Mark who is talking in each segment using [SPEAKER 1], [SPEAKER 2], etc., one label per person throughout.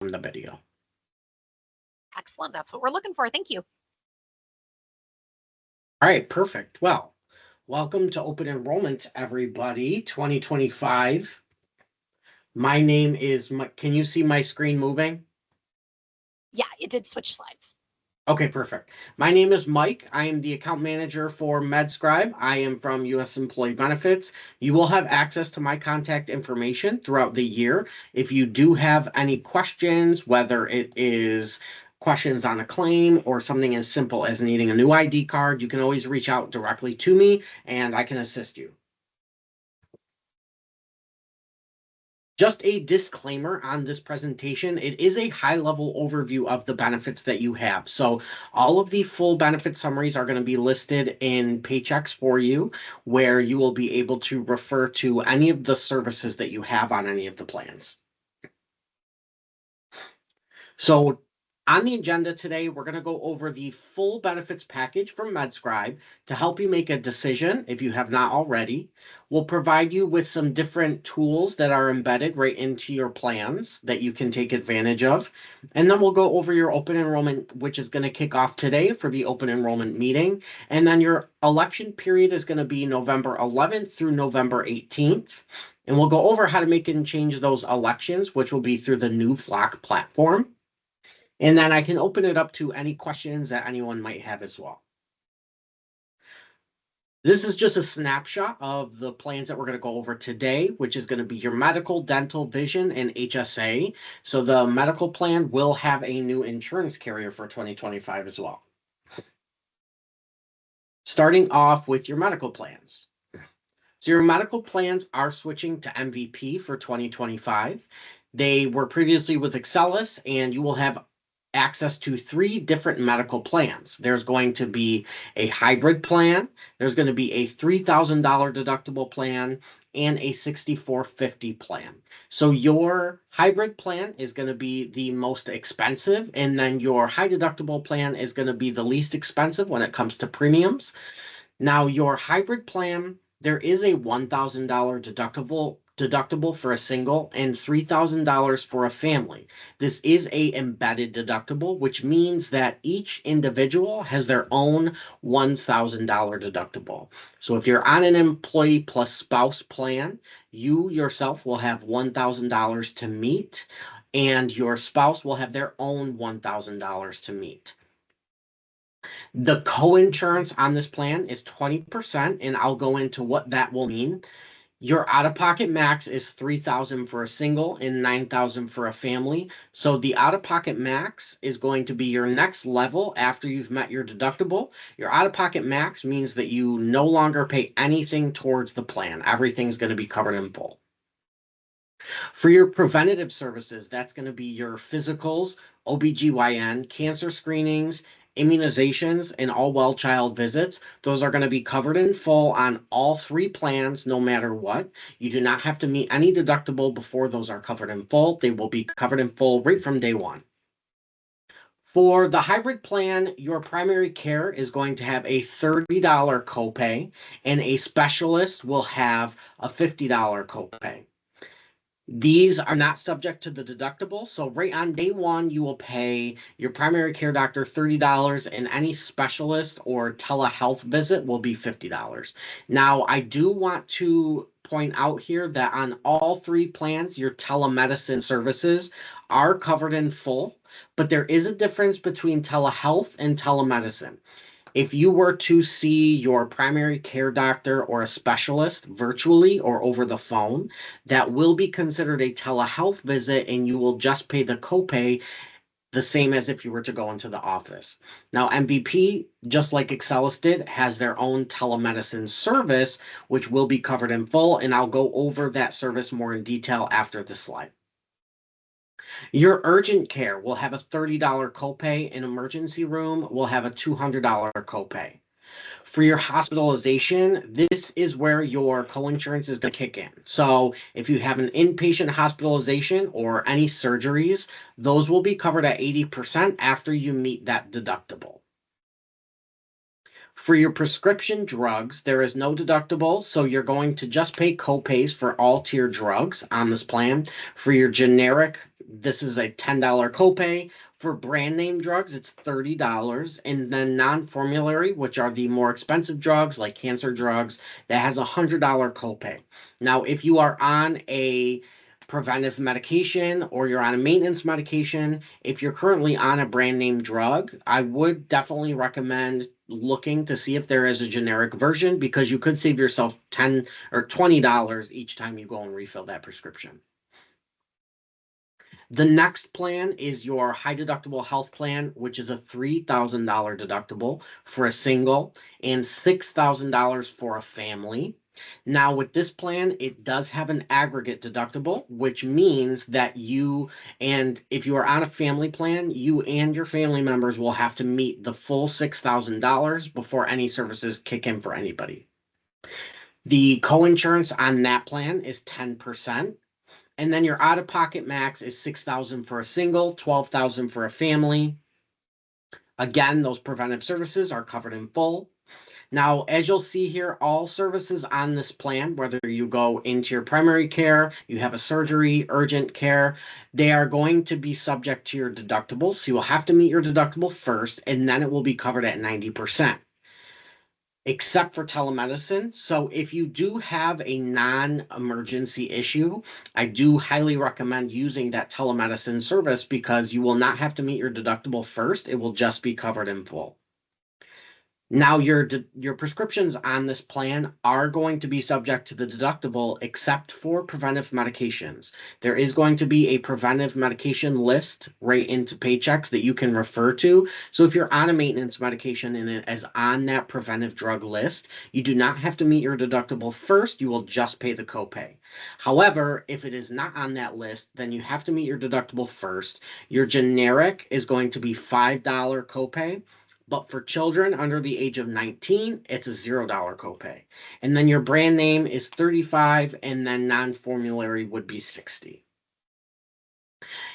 [SPEAKER 1] from the video.
[SPEAKER 2] Excellent. That's what we're looking for. Thank you.
[SPEAKER 1] All right, perfect. Well, welcome to Open Enrollment, everybody, 2025. My name is, can you see my screen moving?
[SPEAKER 2] Yeah, it did switch slides.
[SPEAKER 1] Okay, perfect. My name is Mike. I am the account manager for Med-Scribe. I am from U.S. Employee Benefits. You will have access to my contact information throughout the year. If you do have any questions, whether it is questions on a claim or something as simple as needing a new ID card, you can always reach out directly to me and I can assist you. Just a disclaimer on this presentation, it is a high-level overview of the benefits that you have. So all of the full benefit summaries are going to be listed in Paychecks for you, where you will be able to refer to any of the services that you have on any of the plans. So on the agenda today, we're going to go over the full benefits package from Med-Scribe to help you make a decision if you have not already. We'll provide you with some different tools that are embedded right into your plans that you can take advantage of. And then we'll go over your open enrollment, which is going to kick off today for the open enrollment meeting. And then your election period is going to be November 11th through November 18th. And we'll go over how to make and change those elections, which will be through the new Flock platform. And then I can open it up to any questions that anyone might have as well. This is just a snapshot of the plans that we're going to go over today, which is going to be your medical, dental, vision, and HSA. So the medical plan will have a new insurance carrier for 2025 as well. Starting off with your medical plans. So your medical plans are switching to MVP for 2025. They were previously with Excelis, and you will have access to 3 different medical plans. There's going to be a hybrid plan, there's going to be a $3,000 deductible plan, and a $6,450 plan. So your hybrid plan is going to be the most expensive, and then your high deductible plan is going to be the least expensive when it comes to premiums. Now, your hybrid plan, there is a $1,000 deductible for a single and $3,000 for a family. This is a embedded deductible, which means that each individual has their own $1,000 deductible. So if you're on an employee plus spouse plan, you yourself will have $1,000 to meet, and your spouse will have their own $1,000 to meet. The co-insurance on this plan is 20%, and I'll go into what that will mean. Your out-of-pocket max is $3,000 for a single and $9,000 for a family. So the out-of-pocket max is going to be your next level after you've met your deductible. Your out-of-pocket max means that you no longer pay anything towards the plan. Everything's going to be covered in full. For your preventative services, that's going to be your physicals, OBGYN, cancer screenings, immunizations, and all well child visits. Those are going to be covered in full on all 3 plans, no matter what. You do not have to meet any deductible before those are covered in full. They will be covered in full right from day one. For the hybrid plan, your primary care is going to have a $30 copay, and a specialist will have a $50 copay. These are not subject to the deductible. So right on day one, you will pay your primary care doctor $30, and any specialist or telehealth visit will be $50. Now, I do want to point out here that on all 3 plans, your telemedicine services are covered in full, but there is a difference between telehealth and telemedicine. If you were to see your primary care doctor or a specialist virtually or over the phone, that will be considered a telehealth visit, and you will just pay the copay the same as if you were to go into the office. Now, MVP, just like Excelis did, has their own telemedicine service, which will be covered in full, and I'll go over that service more in detail after this slide. Your urgent care will have a $30 copay. An emergency room will have a $200 copay. For your hospitalization, this is where your coinsurance is going to kick in. So if you have an inpatient hospitalization or any surgeries, those will be covered at 80% after you meet that deductible. For your prescription drugs, there is no deductible, so you're going to just pay copays for all tier drugs on this plan. For your generic this is a $10 copay. For brand name drugs, it's $30. And then non-formulary, which are the more expensive drugs like cancer drugs, that has a $100 copay. Now, if you are on a preventive medication or you're on a maintenance medication, if you're currently on a brand name drug, I would definitely recommend looking to see if there is a generic version, because you could save yourself $10 or $20 each time you go and refill that prescription. The next plan is your high deductible health plan, which is a $3,000 deductible for a single and $6,000 for a family. Now, with this plan, it does have an aggregate deductible, which means that if you are on a family plan, you and your family members will have to meet the full $6,000 before any services kick in for anybody. The co-insurance on that plan is 10%. And then your out-of-pocket max is $6,000 for a single, $12,000 for a family. Again, those preventive services are covered in full. Now, as you'll see here, all services on this plan, whether you go into your primary care, you have a surgery, urgent care, they are going to be subject to your deductible. So you will have to meet your deductible first, and then it will be covered at 90%. Except for telemedicine. So if you do have a non-emergency issue, I do highly recommend using that telemedicine service, because you will not have to meet your deductible first. It will just be covered in full. Now, your prescriptions on this plan are going to be subject to the deductible, except for preventive medications. There is going to be a preventive medication list right into paychecks that you can refer to. So if you're on a maintenance medication and it is on that preventive drug list, you do not have to meet your deductible first. You will just pay the copay. However, if it is not on that list, then you have to meet your deductible first. Your generic is going to be $5 copay. But for children under the age of 19, it's a $0 copay. And then your brand name is $35, and then non-formulary would be $60.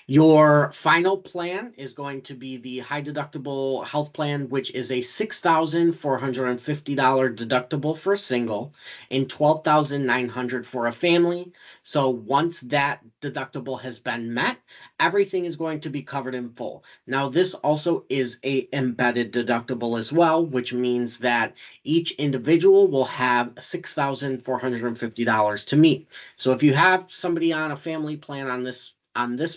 [SPEAKER 1] Your final plan is going to be the high deductible health plan, which is a $6,450 deductible for a single and $12,900 for a family. So once that deductible has been met, everything is going to be covered in full. Now, this also is a embedded deductible as well, which means that each individual will have $6,450 to meet. So if you have somebody on a family plan on this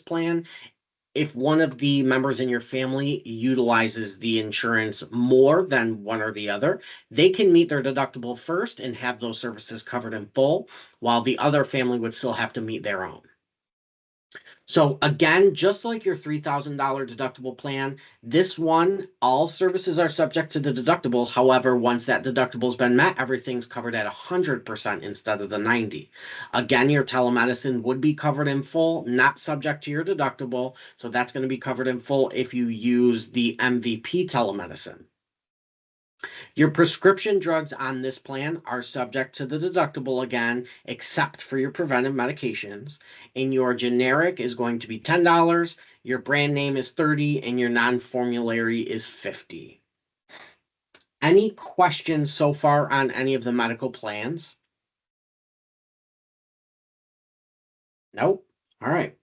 [SPEAKER 1] plan, if one of the members in your family utilizes the insurance more than one or the other, they can meet their deductible first and have those services covered in full, while the other family would still have to meet their own. So again, just like your $3,000 deductible plan, this one, all services are subject to the deductible. However, once that deductible has been met, everything's covered at 100% instead of the 90%. Again, your telemedicine would be covered in full, not subject to your deductible. So that's going to be covered in full if you use the MVP telemedicine. Your prescription drugs on this plan are subject to the deductible again, except for your preventive medications. And your generic is going to be $10, your brand name is $30, and your non-formulary is $50. Any questions so far on any of the medical plans? Nope. All right.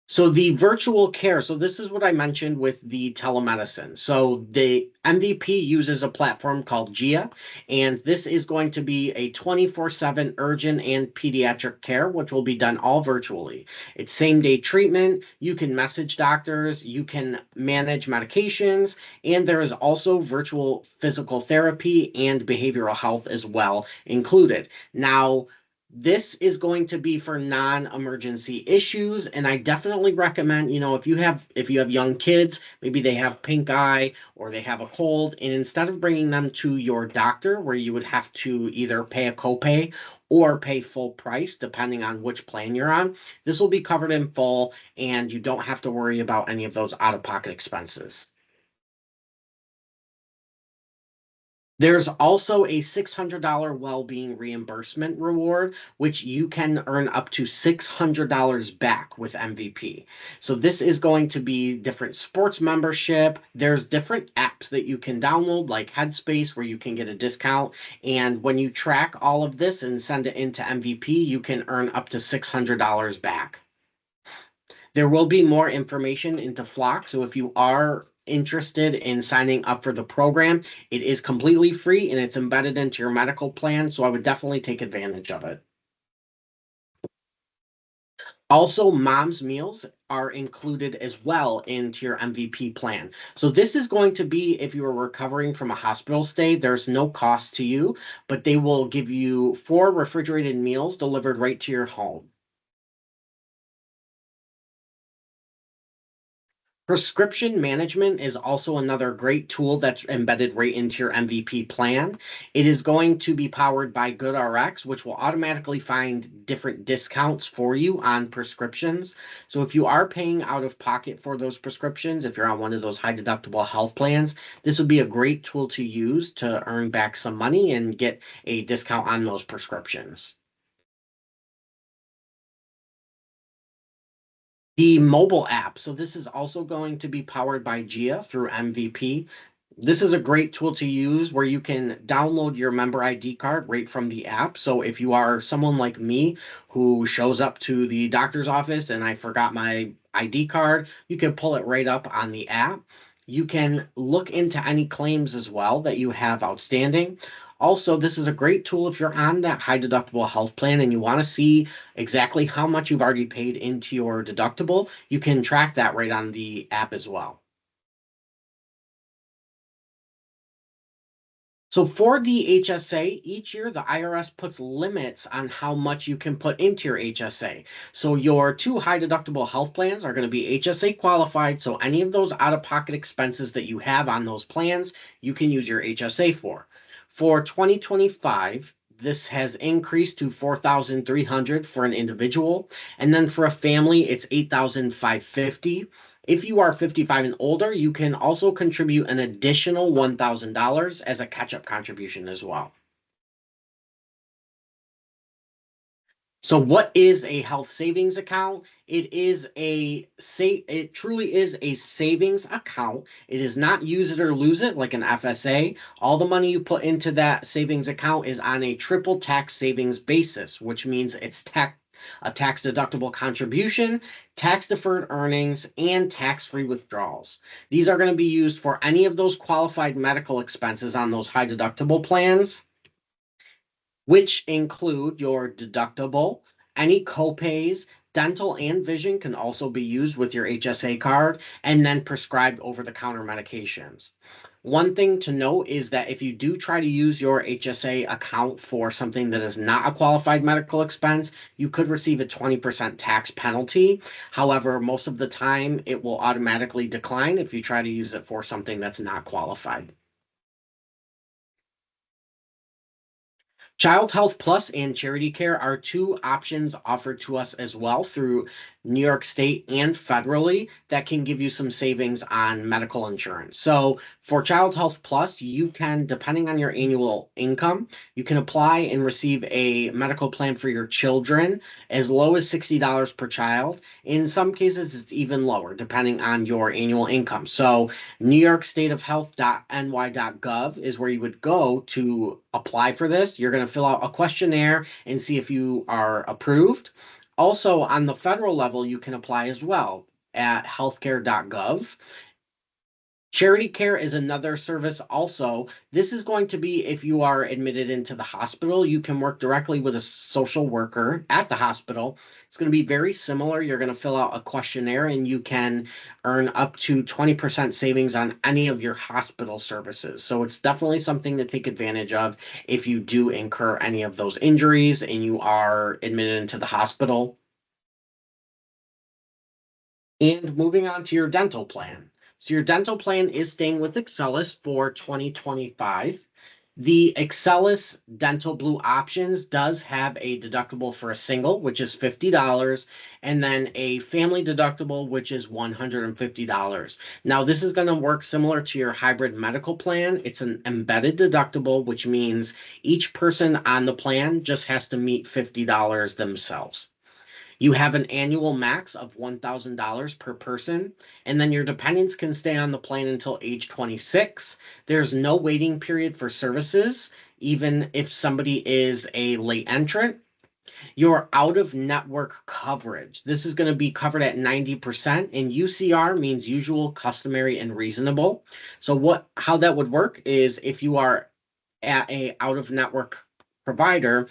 [SPEAKER 1] So the virtual care, so this is what I mentioned with the telemedicine. So the MVP uses a platform called GIA, and this is going to be a 24/7 urgent and pediatric care, which will be done all virtually. It's same-day treatment. You can message doctors, you can manage medications, and there is also virtual physical therapy and behavioral health as well included. Now, this is going to be for non-emergency issues, and I definitely recommend, if you have young kids, maybe they have pink eye or they have a cold, and instead of bringing them to your doctor where you would have to either pay a copay or pay full price depending on which plan you're on, this will be covered in full, and you don't have to worry about any of those out-of-pocket expenses. There's also a $600 well-being reimbursement reward, which you can earn up to $600 back with MVP. So this is going to be different sports membership. There's different apps that you can download, like Headspace, where you can get a discount. And when you track all of this and send it into MVP, you can earn up to $600 back. There will be more information into Flock. So if you are interested in signing up for the program, it is completely free and it's embedded into your medical plan. So I would definitely take advantage of it. Also, mom's meals are included as well into your MVP plan. So this is going to be if you are recovering from a hospital stay, there's no cost to you, but they will give you 4 refrigerated meals delivered right to your home. Prescription management is also another great tool that's embedded right into your MVP plan. It is going to be powered by GoodRx, which will automatically find different discounts for you on prescriptions. So if you are paying out of pocket for those prescriptions, if you're on one of those high deductible health plans, this would be a great tool to use to earn back some money and get a discount on those prescriptions. The mobile app. So this is also going to be powered by Gia through MVP. This is a great tool to use where you can download your member ID card right from the app. So if you are someone like me who shows up to the doctor's office and I forgot my ID card, you can pull it right up on the app. You can look into any claims as well that you have outstanding. Also, this is a great tool if you're on that high deductible health plan and you want to see exactly how much you've already paid into your deductible. You can track that right on the app as well. So for the HSA, each year the IRS puts limits on how much you can put into your HSA. So your 2 high deductible health plans are going to be HSA qualified. So any of those out-of-pocket expenses that you have on those plans, you can use your HSA for. For 2025, this has increased to 4,300 for an individual, and then for a family, it's 8,550. If you are 55 and older, you can also contribute an additional $1,000 as a catch-up contribution as well. So what is a health savings account? It truly is a savings account. It is not use it or lose it like an FSA. All the money you put into that savings account is on a triple tax savings basis, which means it's a tax deductible contribution, tax deferred earnings, and tax free withdrawals. These are going to be used for any of those qualified medical expenses on those high deductible plans, which include your deductible, any copays, dental and vision can also be used with your HSA card, and then prescribed over the counter medications. One thing to note is that if you do try to use your HSA account for something that is not a qualified medical expense, you could receive a 20% tax penalty. However, most of the time it will automatically decline if you try to use it for something that's not qualified. Child Health Plus and Charity Care are 2 options offered to us as well through New York State and federally that can give you some savings on medical insurance. So for Child Health Plus, you can, depending on your annual income, you can apply and receive a medical plan for your children as low as $60 per child. In some cases, it's even lower depending on your annual income. So NewYorkStateOfHealth.ny.gov is where you would go to apply for this. You're going to fill out a questionnaire and see if you are approved. Also, on the federal level, you can apply as well at healthcare.gov. Charity care is another service also. This is going to be if you are admitted into the hospital, you can work directly with a social worker at the hospital. It's going to be very similar. You're going to fill out a questionnaire and you can earn up to 20% savings on any of your hospital services. So it's definitely something to take advantage of if you do incur any of those injuries and you are admitted into the hospital. And moving on to your dental plan. So your dental plan is staying with Excelis for 2025. The Excelis Dental Blue Options does have a deductible for a single, which is $50, and then a family deductible, which is $150. Now, this is going to work similar to your hybrid medical plan. It's an embedded deductible, which means each person on the plan just has to meet $50 themselves. You have an annual max of $1,000 per person, and then your dependents can stay on the plan until age 26. There's no waiting period for services, even if somebody is a late entrant. Your out-of-network coverage. This is going to be covered at 90%, and UCR means usual, customary, and reasonable. So how that would work is if you are at a out-of-network provider,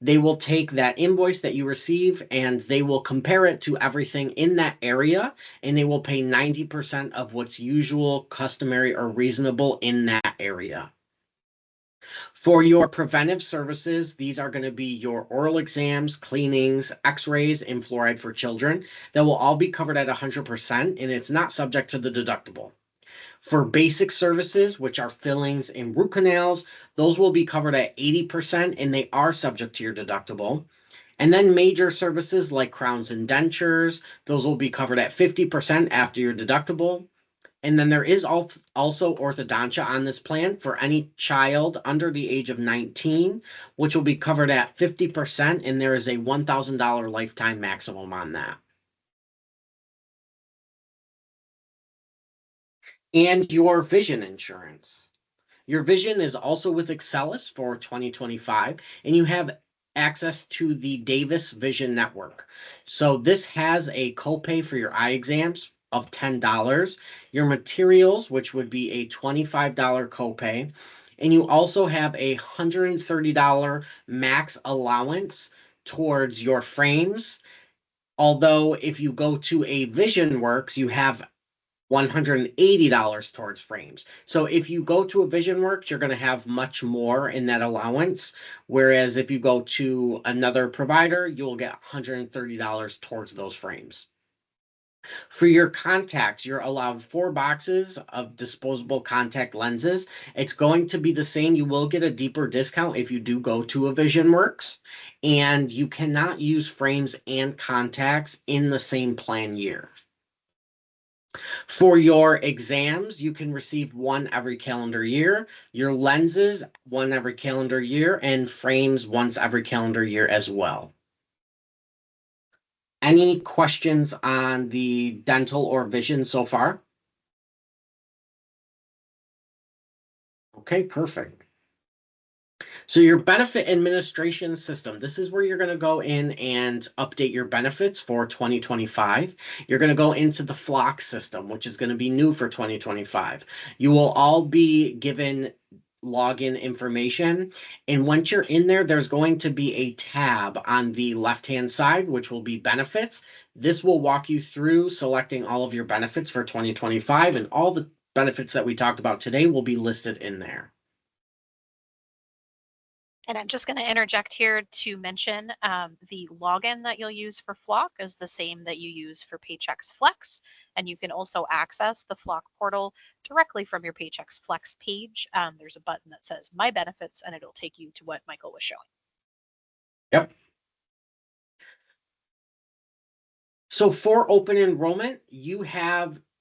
[SPEAKER 1] they will take that invoice that you receive and they will compare it to everything in that area, and they will pay 90% of what's usual, customary, or reasonable in that area. For your preventive services, these are going to be your oral exams, cleanings, x-rays, and fluoride for children. That will all be covered at 100%, and it's not subject to the deductible. For basic services, which are fillings and root canals, those will be covered at 80%, and they are subject to your deductible. And then major services like crowns and dentures, those will be covered at 50% after your deductible. And then there is also orthodontia on this plan for any child under the age of 19, which will be covered at 50%, and there is a $1,000 lifetime maximum on that. And your vision insurance. Your vision is also with Excelis for 2025, and you have access to the Davis Vision Network. So this has a copay for your eye exams of $10, your materials, which would be a $25 copay, and you also have a $130 max allowance towards your frames. Although if you go to a Vision Works, you have $180 towards frames. So if you go to a Vision Works, you're going to have much more in that allowance. Whereas if you go to another provider, you'll get $130 towards those frames. For your contacts, you're allowed 4 boxes of disposable contact lenses. It's going to be the same. You will get a deeper discount if you do go to a Vision Works. And you cannot use frames and contacts in the same plan year. For your exams, you can receive 1 every calendar year, your lenses 1 every calendar year, and frames once every calendar year as well. Any questions on the dental or vision so far? Okay, perfect. So your benefit administration system, this is where you're going to go in and update your benefits for 2025. You're going to go into the Flock system, which is going to be new for 2025. You will all be given login information. And once you're in there, there's going to be a tab on the left-hand side, which will be benefits. This will walk you through selecting all of your benefits for 2025, and all the benefits that we talked about today will be listed in there.
[SPEAKER 2] And I'm just going to interject here to mention the login that you'll use for Flock is the same that you use for Paychex Flex. And you can also access the Flock portal directly from your Paychex Flex page. There's a button that says My Benefits, and it'll take you to what Michael was showing.
[SPEAKER 1] Yep. So for open enrollment,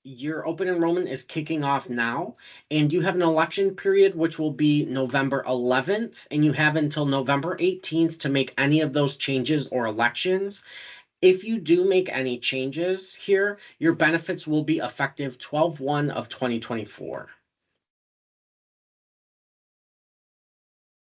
[SPEAKER 1] your open enrollment is kicking off now, and you have an election period, which will be November 11th, and you have until November 18th to make any of those changes or elections. If you do make any changes here, your benefits will be effective 12/1 of 2024.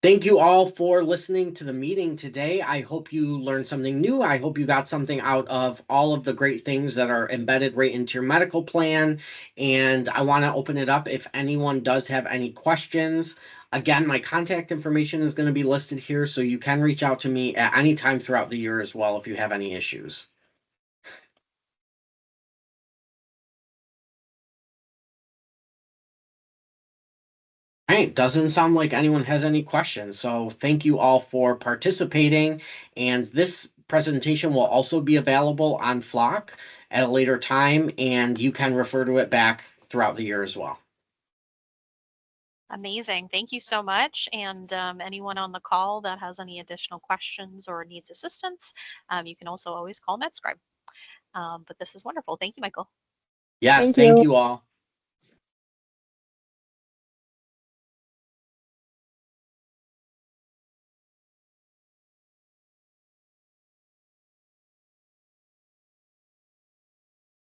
[SPEAKER 1] Thank you all for listening to the meeting today. I hope you learned something new. I hope you got something out of all of the great things that are embedded right into your medical plan. And I want to open it up if anyone does have any questions. Again, my contact information is going to be listed here, so you can reach out to me at any time throughout the year as well if you have any issues. All right, doesn't sound like anyone has any questions. So thank you all for participating. And this presentation will also be available on Flock at a later time, and you can refer to it back throughout the year as well.
[SPEAKER 2] Amazing. Thank you so much. And anyone on the call that has any additional questions or needs assistance, you can also always call Med-Scribe. But this is wonderful. Thank you, Michael.
[SPEAKER 1] Yes,
[SPEAKER 3] Thank
[SPEAKER 1] thank
[SPEAKER 3] you.
[SPEAKER 1] you all.